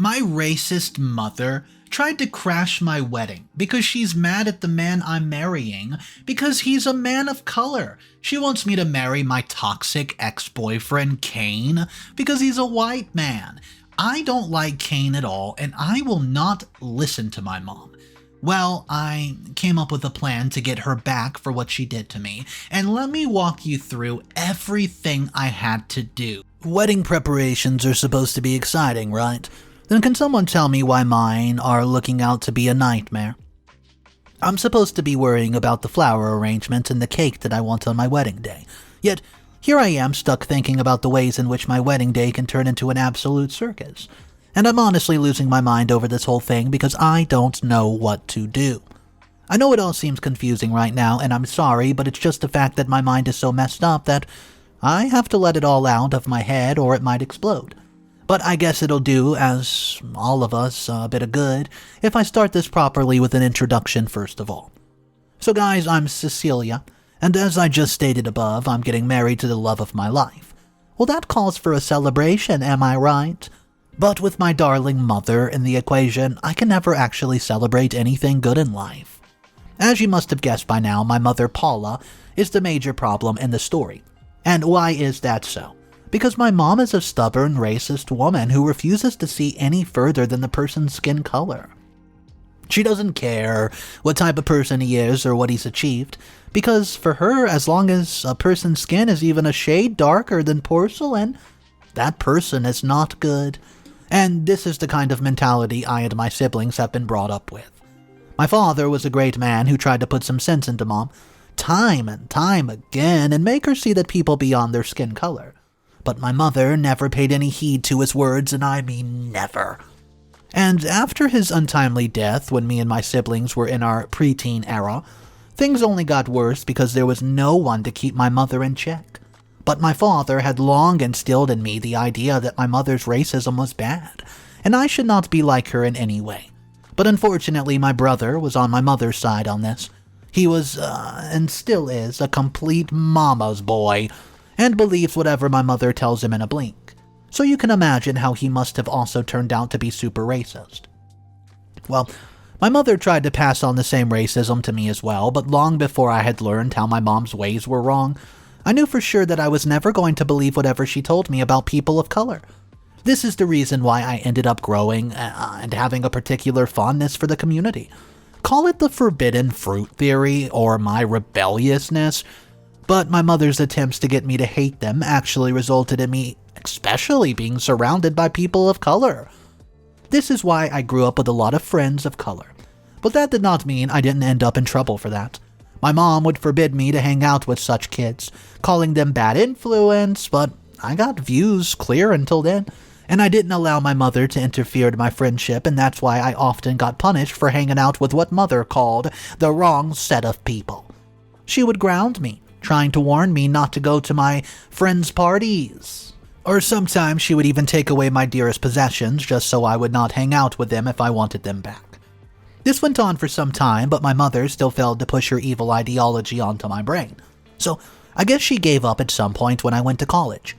My racist mother tried to crash my wedding because she's mad at the man I'm marrying because he's a man of color. She wants me to marry my toxic ex-boyfriend Kane because he's a white man. I don't like Kane at all, and I will not listen to my mom. Well, I came up with a plan to get her back for what she did to me, and let me walk you through everything I had to do. Wedding preparations are supposed to be exciting, right? Then can someone tell me why mine are looking out to be a nightmare? I'm supposed to be worrying about the flower arrangement and the cake that I want on my wedding day. Yet, here I am stuck thinking about the ways in which my wedding day can turn into an absolute circus. And I'm honestly losing my mind over this whole thing because I don't know what to do. I know it all seems confusing right now, and I'm sorry, but it's just the fact that my mind is so messed up that I have to let it all out of my head or it might explode. But I guess it'll do, as all of us, a bit of good, if I start this properly with an introduction first of all. So guys, I'm Cecelia, and as I just stated above, I'm getting married to the love of my life. Well, that calls for a celebration, am I right? But with my darling mother in the equation, I can never actually celebrate anything good in life. As you must have guessed by now, my mother Paula is the major problem in the story. And why is that so? Because my mom is a stubborn, racist woman who refuses to see any further than the person's skin color. She doesn't care what type of person he is or what he's achieved, because for her, as long as a person's skin is even a shade darker than porcelain, that person is not good. And this is the kind of mentality I and my siblings have been brought up with. My father was a great man who tried to put some sense into Mom, time and time again, and make her see that people beyond their skin color. But my mother never paid any heed to his words, and I mean never. And after his untimely death, when me and my siblings were in our preteen era, things only got worse because there was no one to keep my mother in check. But my father had long instilled in me the idea that my mother's racism was bad, and I should not be like her in any way. But unfortunately, my brother was on my mother's side on this. He was, and still is, a complete mama's boy, and believes whatever my mother tells him in a blink. So you can imagine how he must have also turned out to be super racist. Well, my mother tried to pass on the same racism to me as well, but long before I had learned how my mom's ways were wrong, I knew for sure that I was never going to believe whatever she told me about people of color. This is the reason why I ended up growing and having a particular fondness for the community. Call it the forbidden fruit theory or my rebelliousness, but my mother's attempts to get me to hate them actually resulted in me especially being surrounded by people of color. This is why I grew up with a lot of friends of color, but that did not mean I didn't end up in trouble for that. My mom would forbid me to hang out with such kids, calling them bad influence, but I got views clear until then, and I didn't allow my mother to interfere in my friendship, and that's why I often got punished for hanging out with what mother called the wrong set of people. She would ground me, trying to warn me not to go to my friends' parties. Or sometimes she would even take away my dearest possessions just so I would not hang out with them if I wanted them back. This went on for some time, but my mother still failed to push her evil ideology onto my brain. So I guess she gave up at some point when I went to college.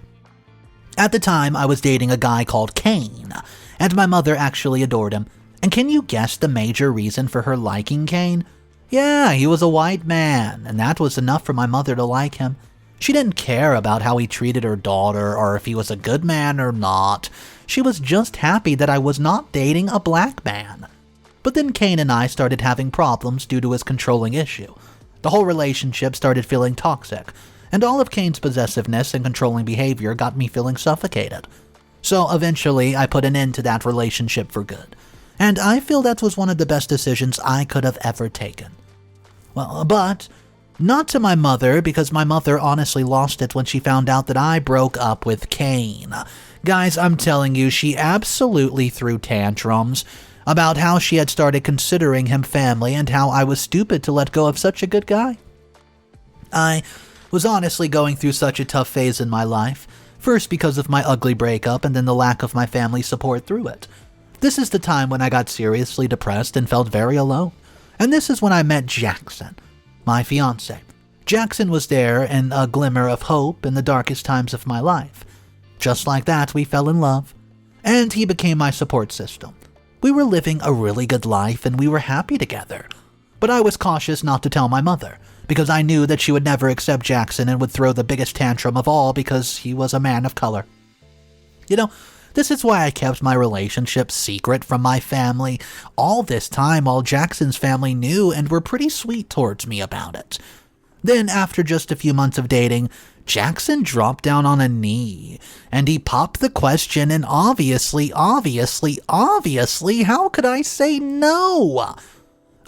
At the time, I was dating a guy called Kane, and my mother actually adored him. And can you guess the major reason for her liking Kane? Yeah, he was a white man, and that was enough for my mother to like him. She didn't care about how he treated her daughter or if he was a good man or not. She was just happy that I was not dating a black man. But then Kane and I started having problems due to his controlling issue. The whole relationship started feeling toxic, and all of Kane's possessiveness and controlling behavior got me feeling suffocated. So eventually, I put an end to that relationship for good. And I feel that was one of the best decisions I could have ever taken. Well, but not to my mother, because my mother honestly lost it when she found out that I broke up with Kane. Guys, I'm telling you, she absolutely threw tantrums about how she had started considering him family and how I was stupid to let go of such a good guy. I was honestly going through such a tough phase in my life, first because of my ugly breakup and then the lack of my family support through it. This is the time when I got seriously depressed and felt very alone. And this is when I met Jackson, my fiancé. Jackson was there in a glimmer of hope in the darkest times of my life. Just like that, we fell in love. and he became my support system. We were living a really good life and we were happy together. But I was cautious not to tell my mother, because I knew that she would never accept Jackson and would throw the biggest tantrum of all because he was a man of color. This is why I kept my relationship secret from my family all this time while Jackson's family knew and were pretty sweet towards me about it. Then, after just a few months of dating, Jackson dropped down on a knee, and he popped the question, and obviously, how could I say no?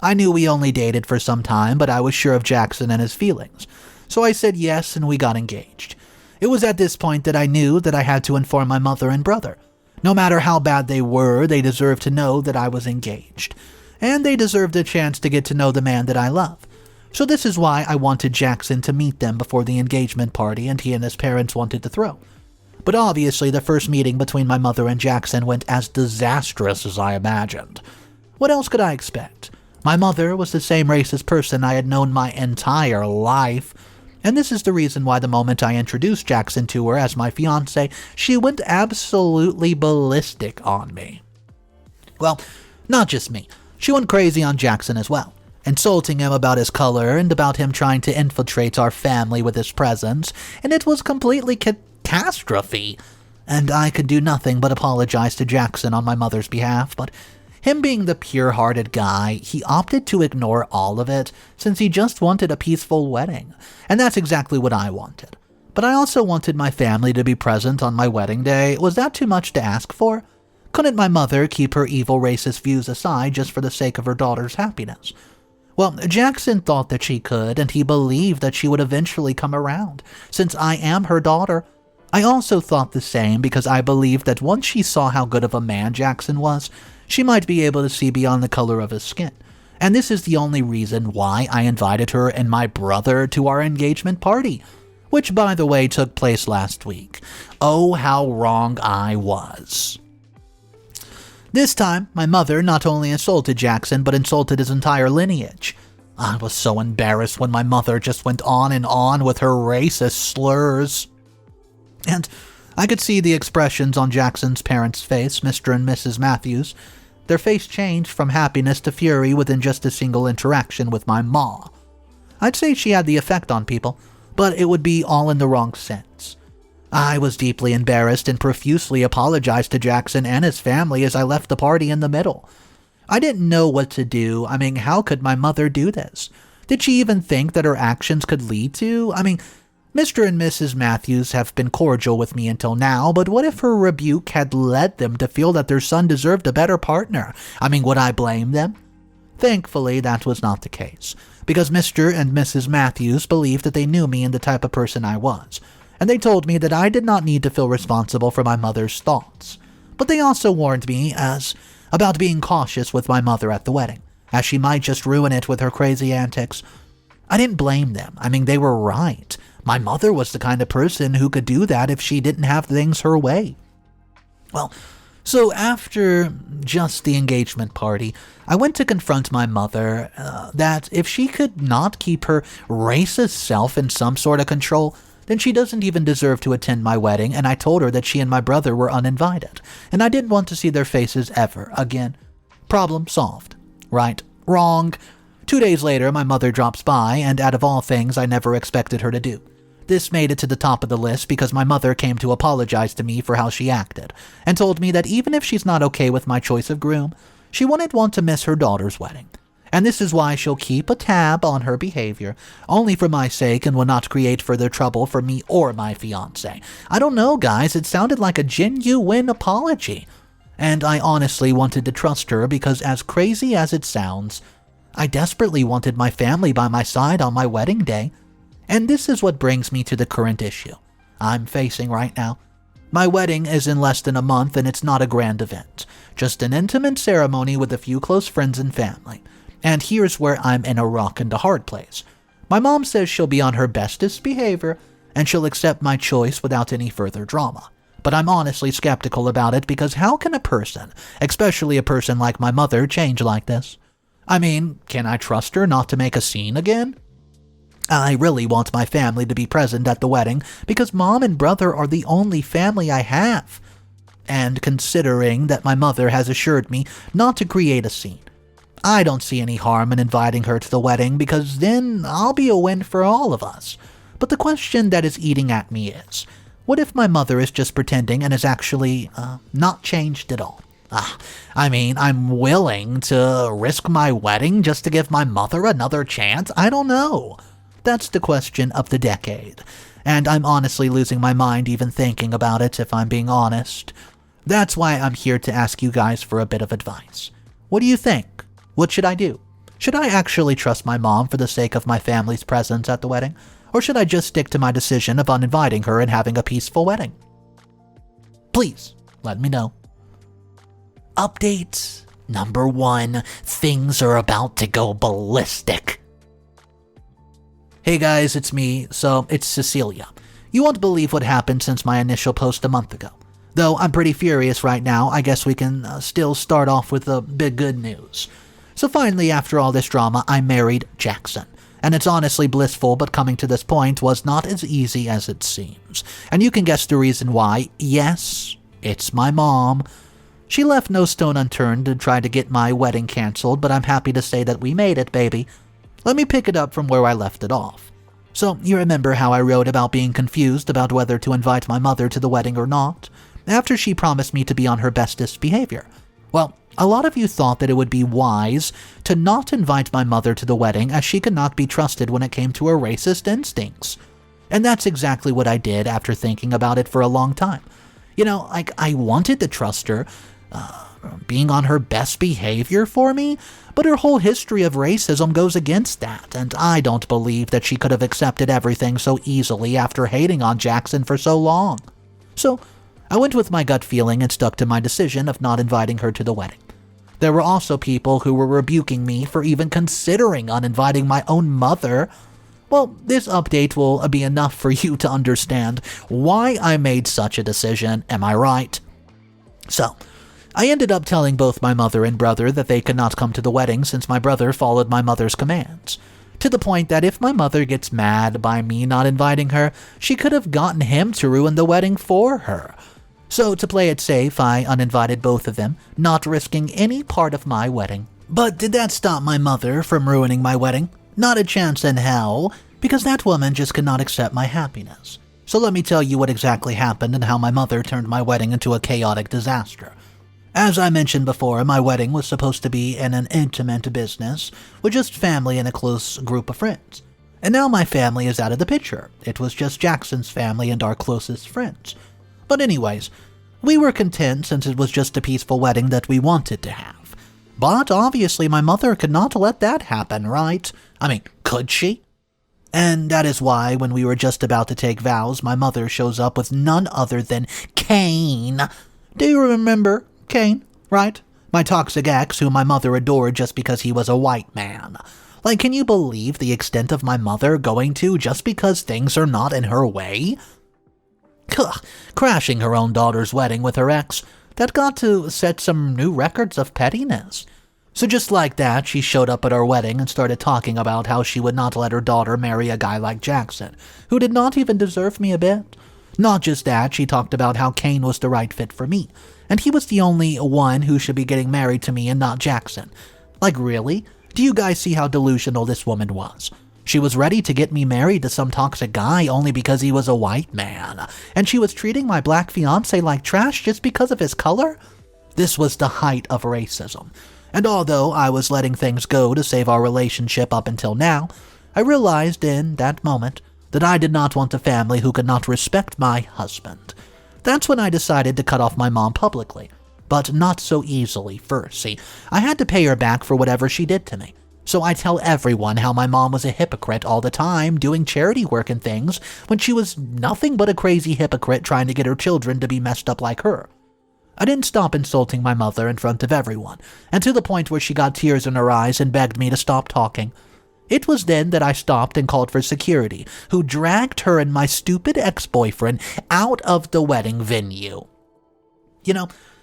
I knew we only dated for some time, but I was sure of Jackson and his feelings, so I said yes and we got engaged. It was at this point that I knew that I had to inform my mother and brother. No matter how bad they were, they deserved to know that I was engaged, and they deserved a chance to get to know the man that I love. So this is why I wanted Jackson to meet them before the engagement party and he and his parents wanted to throw. But obviously the first meeting between my mother and Jackson went as disastrous as I imagined. What else could I expect? My mother was the same racist person I had known my entire life, and this is the reason why the moment I introduced Jackson to her as my fiancé, she went absolutely ballistic on me. Well, not just me. She went crazy on Jackson as well, insulting him about his color and about him trying to infiltrate our family with his presence, and it was completely catastrophe. And I could do nothing but apologize to Jackson on my mother's behalf, but him being the pure-hearted guy, he opted to ignore all of it since he just wanted a peaceful wedding, and that's exactly what I wanted. But I also wanted my family to be present on my wedding day. Was that too much to ask for? Couldn't my mother keep her evil racist views aside just for the sake of her daughter's happiness? Well, Jackson thought that she could, and he believed that she would eventually come around, since I am her daughter. I also thought the same because I believed that once she saw how good of a man Jackson was, she might be able to see beyond the color of his skin. And this is the only reason why I invited her and my brother to our engagement party, which, by the way, took place last week. Oh, how wrong I was. This time, my mother not only insulted Jackson, but insulted his entire lineage. I was so embarrassed when my mother just went on and on with her racist slurs. And I could see the expressions on Jackson's parents' face, Mr. and Mrs. Matthews. Their face changed from happiness to fury within just a single interaction with my ma. I'd say she had the effect on people, but it would be all in the wrong sense. I was deeply embarrassed and profusely apologized to Jackson and his family as I left the party in the middle. I didn't know what to do. How could my mother do this? Did she even think that her actions could lead to? Mr. and Mrs. Matthews have been cordial with me until now, but what if her rebuke had led them to feel that their son deserved a better partner? Would I blame them? Thankfully, that was not the case, because Mr. and Mrs. Matthews believed that they knew me and the type of person I was, and they told me that I did not need to feel responsible for my mother's thoughts. But they also warned me about being cautious with my mother at the wedding, as she might just ruin it with her crazy antics. I didn't blame them. They were right. My mother was the kind of person who could do that if she didn't have things her way. Well, so after just the engagement party, I went to confront my mother that if she could not keep her racist self in some sort of control, then she doesn't even deserve to attend my wedding, and I told her that she and my brother were uninvited, and I didn't want to see their faces ever again. Problem solved. Right? Wrong. 2 days later, my mother drops by, and out of all things I never expected her to do. This made it to the top of the list because my mother came to apologize to me for how she acted, and told me that even if she's not okay with my choice of groom, she wouldn't want to miss her daughter's wedding. And this is why she'll keep a tab on her behavior, only for my sake, and will not create further trouble for me or my fiancé. I don't know, guys, it sounded like a genuine apology. And I honestly wanted to trust her because, as crazy as it sounds, I desperately wanted my family by my side on my wedding day. And this is what brings me to the current issue I'm facing right now. My wedding is in less than a month, and it's not a grand event, just an intimate ceremony with a few close friends and family. And here's where I'm in a rock and a hard place. My mom says she'll be on her bestest behavior, and she'll accept my choice without any further drama. But I'm honestly skeptical about it because how can a person, especially a person like my mother, change like this? Can I trust her not to make a scene again? I really want my family to be present at the wedding because mom and brother are the only family I have. and considering that my mother has assured me not to create a scene, I don't see any harm in inviting her to the wedding because then I'll be a win for all of us. But the question that is eating at me is, what if my mother is just pretending and is actually not changed at all? I'm willing to risk my wedding just to give my mother another chance. I don't know. That's the question of the decade. And I'm honestly losing my mind even thinking about it, if I'm being honest. That's why I'm here to ask you guys for a bit of advice. What do you think? What should I do? Should I actually trust my mom for the sake of my family's presence at the wedding? Or should I just stick to my decision of uninviting her and having a peaceful wedding? Please, let me know. Update number 1. Things are about to go ballistic. Hey guys, it's me. So, it's Cecelia. You won't believe what happened since my initial post a month ago. Though I'm pretty furious right now, I guess we can still start off with the big good news. So finally, after all this drama, I married Jackson. And it's honestly blissful, but coming to this point was not as easy as it seems. And you can guess the reason why. Yes, it's my mom. She left no stone unturned to try to get my wedding canceled, but I'm happy to say that we made it, baby. Let me pick it up from where I left it off. So, you remember how I wrote about being confused about whether to invite my mother to the wedding or not, after she promised me to be on her bestest behavior? Well, a lot of you thought that it would be wise to not invite my mother to the wedding as she could not be trusted when it came to her racist instincts. And that's exactly what I did after thinking about it for a long time. I wanted to trust her, being on her best behavior for me, but her whole history of racism goes against that, and I don't believe that she could have accepted everything so easily after hating on Jackson for so long. So, I went with my gut feeling and stuck to my decision of not inviting her to the wedding. There were also people who were rebuking me for even considering uninviting my own mother. Well, this update will be enough for you to understand why I made such a decision, am I right? So, I ended up telling both my mother and brother that they could not come to the wedding since my brother followed my mother's commands. To the point that if my mother gets mad by me not inviting her, she could have gotten him to ruin the wedding for her. So to play it safe, I uninvited both of them, not risking any part of my wedding. But did that stop my mother from ruining my wedding? Not a chance in hell, because that woman just could not accept my happiness. So let me tell you what exactly happened and how my mother turned my wedding into a chaotic disaster. As I mentioned before, my wedding was supposed to be in an intimate business with just family and a close group of friends. And now my family is out of the picture. It was just Jackson's family and our closest friends. But anyways, we were content since it was just a peaceful wedding that we wanted to have. But obviously my mother could not let that happen, right? Could she? And that is why when we were just about to take vows, my mother shows up with none other than Kane. Do you remember Kane, right? My toxic ex whom my mother adored just because he was a white man. Can you believe the extent of my mother going to just because things are not in her way? Crashing her own daughter's wedding with her ex, that got to set some new records of pettiness. So just like that, she showed up at our wedding and started talking about how she would not let her daughter marry a guy like Jackson, who did not even deserve me a bit. Not just that, she talked about how Kane was the right fit for me, and he was the only one who should be getting married to me and not Jackson. Really? Do you guys see how delusional this woman was? She was ready to get me married to some toxic guy only because he was a white man, and she was treating my black fiancé like trash just because of his color? This was the height of racism, and although I was letting things go to save our relationship up until now, I realized in that moment that I did not want a family who could not respect my husband. That's when I decided to cut off my mom publicly, but not so easily first. See, I had to pay her back for whatever she did to me. So I tell everyone how my mom was a hypocrite all the time, doing charity work and things, when she was nothing but a crazy hypocrite trying to get her children to be messed up like her. I didn't stop insulting my mother in front of everyone, and to the point where she got tears in her eyes and begged me to stop talking. It was then that I stopped and called for security, who dragged her and my stupid ex-boyfriend out of the wedding venue.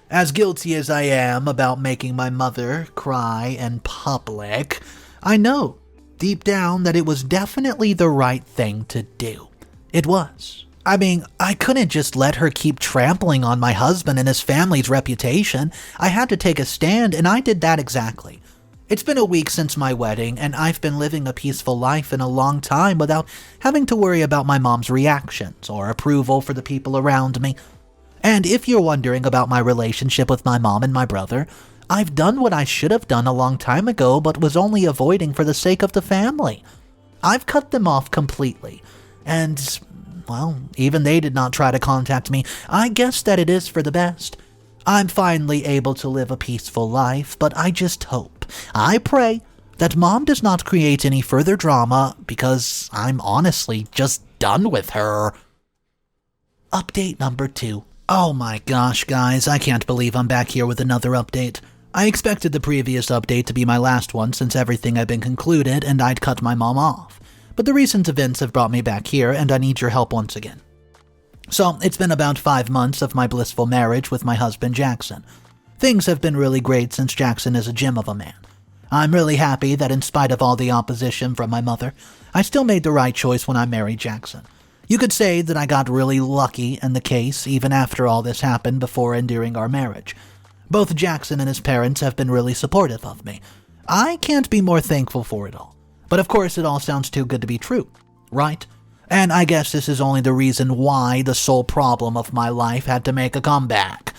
As guilty as I am about making my mother cry in public, I know deep down that it was definitely the right thing to do. It was. I mean, I couldn't just let her keep trampling on my husband and his family's reputation. I had to take a stand, and I did that exactly. It's been a week since my wedding, and I've been living a peaceful life in a long time without having to worry about my mom's reactions or approval for the people around me. And if you're wondering about my relationship with my mom and my brother, I've done what I should have done a long time ago but was only avoiding for the sake of the family. I've cut them off completely, and, well, even they did not try to contact me. I guess that it is for the best. I'm finally able to live a peaceful life, but I just hope, I pray, that Mom does not create any further drama because I'm honestly just done with her. Update number 2. Oh my gosh, guys, I can't believe I'm back here with another update. I expected the previous update to be my last one since everything had been concluded and I'd cut my mom off. But the recent events have brought me back here and I need your help once again. So, it's been about 5 months of my blissful marriage with my husband Jackson. Things have been really great since Jackson is a gem of a man. I'm really happy that in spite of all the opposition from my mother, I still made the right choice when I married Jackson. You could say that I got really lucky in the case even after all this happened before and during our marriage. Both Jackson and his parents have been really supportive of me. I can't be more thankful for it all. But of course it all sounds too good to be true, right? And I guess this is only the reason why the sole problem of my life had to make a comeback.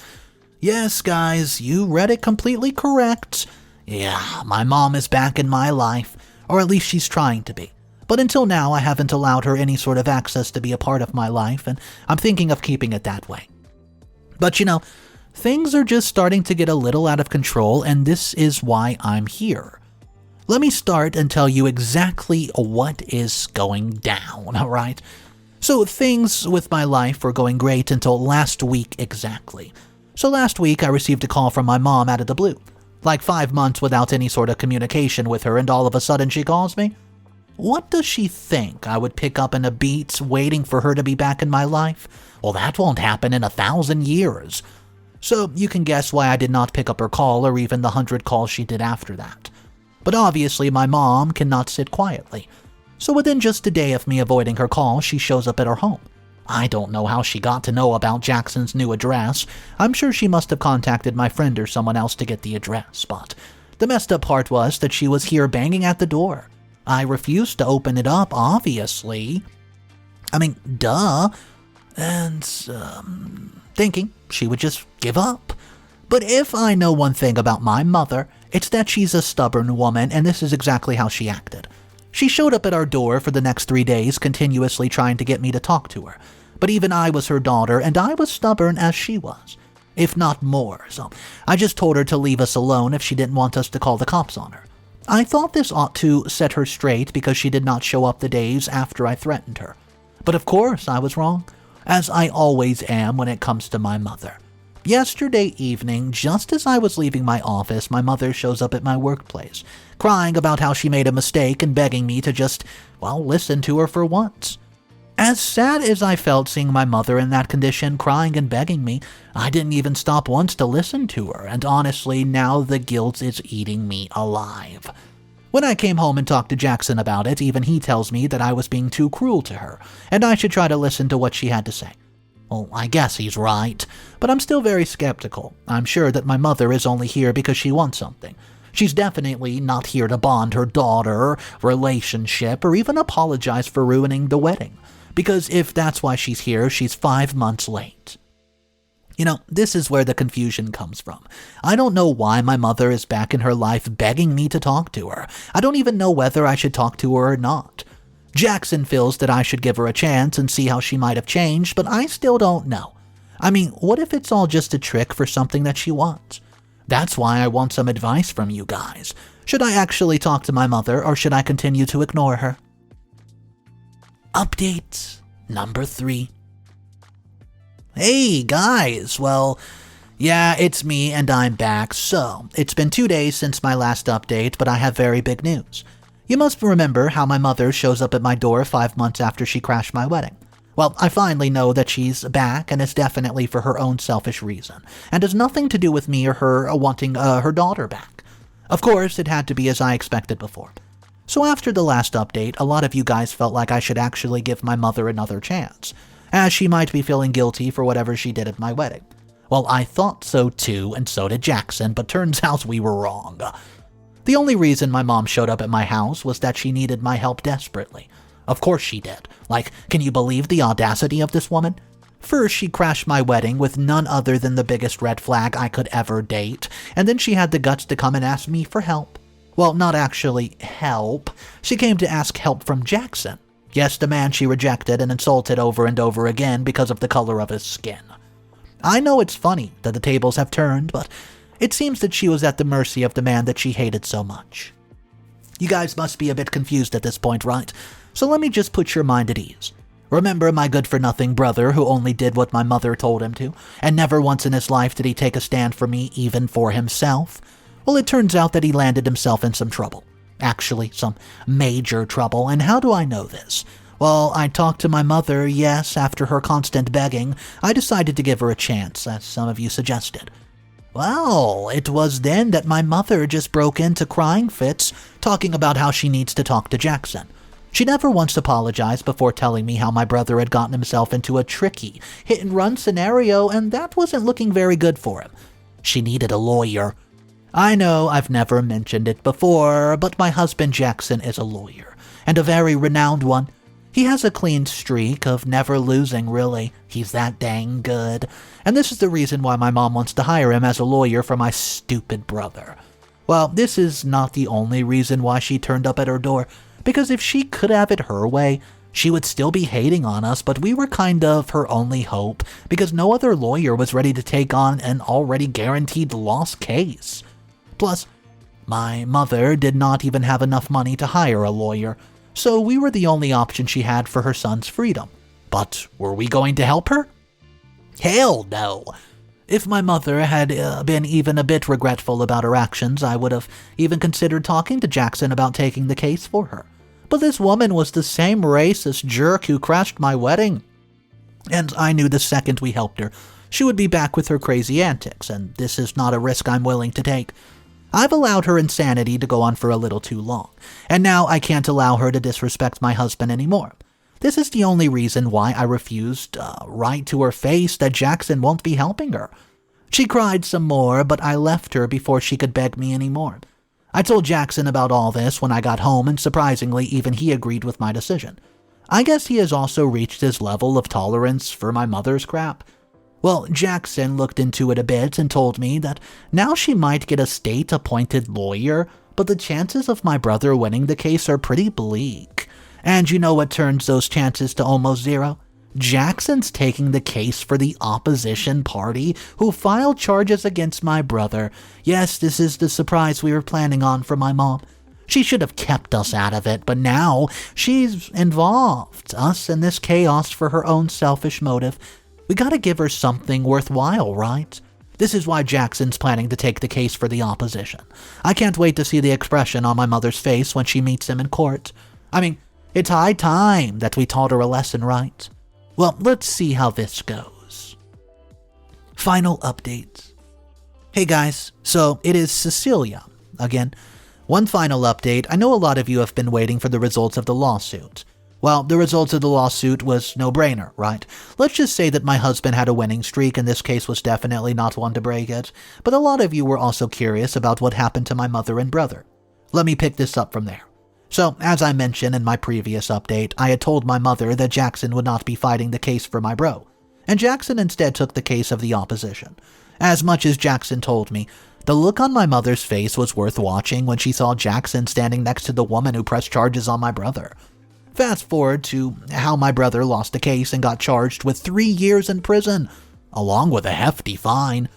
Yes, guys, you read it completely correct. Yeah, my mom is back in my life, or at least she's trying to be. But until now, I haven't allowed her any sort of access to be a part of my life, and I'm thinking of keeping it that way. But you know, things are just starting to get a little out of control, and this is why I'm here. Let me start and tell you exactly what is going down, alright? So things with my life were going great until last week exactly. So last week I received a call from my mom out of the blue. Like 5 months without any sort of communication with her, and all of a sudden she calls me? What does she think? I would pick up in a beat waiting for her to be back in my life? Well, that won't happen in 1,000 years. So you can guess why I did not pick up her call or even the 100 calls she did after that. But obviously my mom cannot sit quietly. So within just a day of me avoiding her call, she shows up at her home. I don't know how she got to know about Jackson's new address. I'm sure she must have contacted my friend or someone else to get the address, but the messed up part was that she was here banging at the door. I refused to open it up, obviously. I mean, duh. And, thinking she would just give up. But if I know one thing about my mother, it's that she's a stubborn woman, and this is exactly how she acted. She showed up at our door for the next 3 days, continuously trying to get me to talk to her. But even I was her daughter, and I was stubborn as she was, if not more, so I just told her to leave us alone if she didn't want us to call the cops on her. I thought this ought to set her straight because she did not show up the days after I threatened her. But of course I was wrong, as I always am when it comes to my mother. Yesterday evening, just as I was leaving my office, my mother shows up at my workplace, crying about how she made a mistake and begging me to just, well, listen to her for once. As sad as I felt seeing my mother in that condition, crying and begging me, I didn't even stop once to listen to her, and honestly, now the guilt is eating me alive. When I came home and talked to Jackson about it, even he tells me that I was being too cruel to her, and I should try to listen to what she had to say. Well, I guess he's right, but I'm still very skeptical. I'm sure that my mother is only here because she wants something. She's definitely not here to bond her daughter, relationship, or even apologize for ruining the wedding. Because if that's why she's here, she's 5 months late. You know, this is where the confusion comes from. I don't know why my mother is back in her life begging me to talk to her. I don't even know whether I should talk to her or not. Jackson feels that I should give her a chance and see how she might have changed, but I still don't know. I mean, what if it's all just a trick for something that she wants? That's why I want some advice from you guys. Should I actually talk to my mother, or should I continue to ignore her? Update number 3. Hey guys, well, yeah, it's me and I'm back. So, it's been 2 days since my last update, but I have very big news. You must remember how my mother shows up at my door 5 months after she crashed my wedding. Well, I finally know that she's back, and it's definitely for her own selfish reason, and has nothing to do with me or her wanting her daughter back. Of course, it had to be as I expected before. So after the last update, a lot of you guys felt like I should actually give my mother another chance. as she might be feeling guilty for whatever she did at my wedding. Well, I thought so too, and so did Jackson, but turns out we were wrong. The only reason my mom showed up at my house was that she needed my help desperately. Of course she did. Like, can you believe the audacity of this woman? First, she crashed my wedding with none other than the biggest red flag I could ever date, and then she had the guts to come and ask me for help. Well, not actually help. She came to ask help from Jackson. Yes, the man she rejected and insulted over and over again because of the color of his skin. I know it's funny that the tables have turned, but it seems that she was at the mercy of the man that she hated so much. You guys must be a bit confused at this point, right? So let me just put your mind at ease. Remember my good-for-nothing brother who only did what my mother told him to, and never once in his life did he take a stand for me, even for himself? Well, it turns out that he landed himself in some trouble. Actually, some major trouble, and how do I know this? Well, I talked to my mother, yes, after her constant begging, I decided to give her a chance, as some of you suggested. Well, it was then that my mother just broke into crying fits, talking about how she needs to talk to Jackson. She never once apologized before telling me how my brother had gotten himself into a tricky, hit-and-run scenario, and that wasn't looking very good for him. She needed a lawyer. I know I've never mentioned it before, but my husband Jackson is a lawyer, and a very renowned one. He has a clean streak of never losing, really. He's that dang good. And this is the reason why my mom wants to hire him as a lawyer for my stupid brother. Well, this is not the only reason why she turned up at her door, because if she could have it her way, she would still be hating on us, but we were kind of her only hope, because no other lawyer was ready to take on an already guaranteed lost case. Plus, my mother did not even have enough money to hire a lawyer, so we were the only option she had for her son's freedom. But were we going to help her? Hell no! If my mother had been even a bit regretful about her actions, I would have even considered talking to Jackson about taking the case for her. But this woman was the same racist jerk who crashed my wedding. And I knew the second we helped her, she would be back with her crazy antics, and this is not a risk I'm willing to take. I've allowed her insanity to go on for a little too long, and now I can't allow her to disrespect my husband anymore. This is the only reason why I refused right to her face that Jackson won't be helping her. She cried some more, but I left her before she could beg me anymore. I told Jackson about all this when I got home, and surprisingly, even he agreed with my decision. I guess he has also reached his level of tolerance for my mother's crap. Well, Jackson looked into it a bit and told me that now she might get a state-appointed lawyer, but the chances of my brother winning the case are pretty bleak. And you know what turns those chances to almost zero? Jackson's taking the case for the opposition party who filed charges against my brother. Yes, this is the surprise we were planning on for my mom. She should have kept us out of it, but now she's involved us in this chaos for her own selfish motive. We gotta give her something worthwhile, right? This is why Jackson's planning to take the case for the opposition. I can't wait to see the expression on my mother's face when she meets him in court. I mean, it's high time that we taught her a lesson, right? Well, let's see how this goes. Final updates. Hey guys, so it is Cecelia. Again, one final update. I know a lot of you have been waiting for the results of the lawsuit. Well, the results of the lawsuit was no-brainer, right? Let's just say that my husband had a winning streak and this case was definitely not one to break it. But a lot of you were also curious about what happened to my mother and brother. Let me pick this up from there. So, as I mentioned in my previous update, I had told my mother that Jackson would not be fighting the case for my bro, and Jackson instead took the case of the opposition. As much as Jackson told me, the look on my mother's face was worth watching when she saw Jackson standing next to the woman who pressed charges on my brother. Fast forward to how my brother lost the case and got charged with 3 years in prison, along with a hefty fine.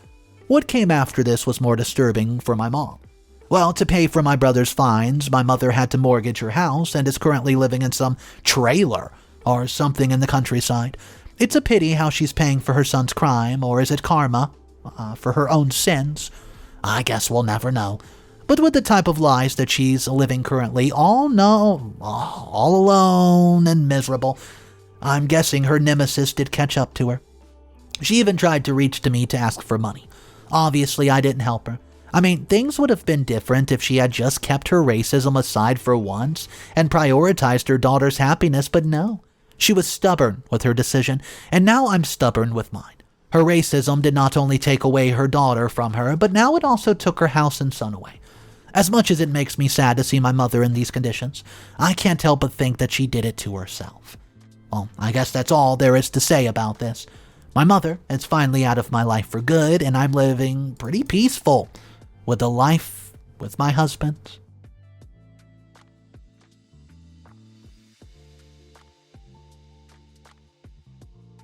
What came after this was more disturbing for my mom. Well, to pay for my brother's fines, my mother had to mortgage her house and is currently living in some trailer or something in the countryside. It's a pity how she's paying for her son's crime, or is it karma, for her own sins? I guess we'll never know. But with the type of lives that she's living currently, all alone and miserable, I'm guessing her nemesis did catch up to her. She even tried to reach to me to ask for money. Obviously, I didn't help her. I mean, things would have been different if she had just kept her racism aside for once and prioritized her daughter's happiness, but no. She was stubborn with her decision, and now I'm stubborn with mine. Her racism did not only take away her daughter from her, but now it also took her house and son away. As much as it makes me sad to see my mother in these conditions, I can't help but think that she did it to herself. Well, I guess that's all there is to say about this. My mother is finally out of my life for good, and I'm living pretty peaceful with a life with my husband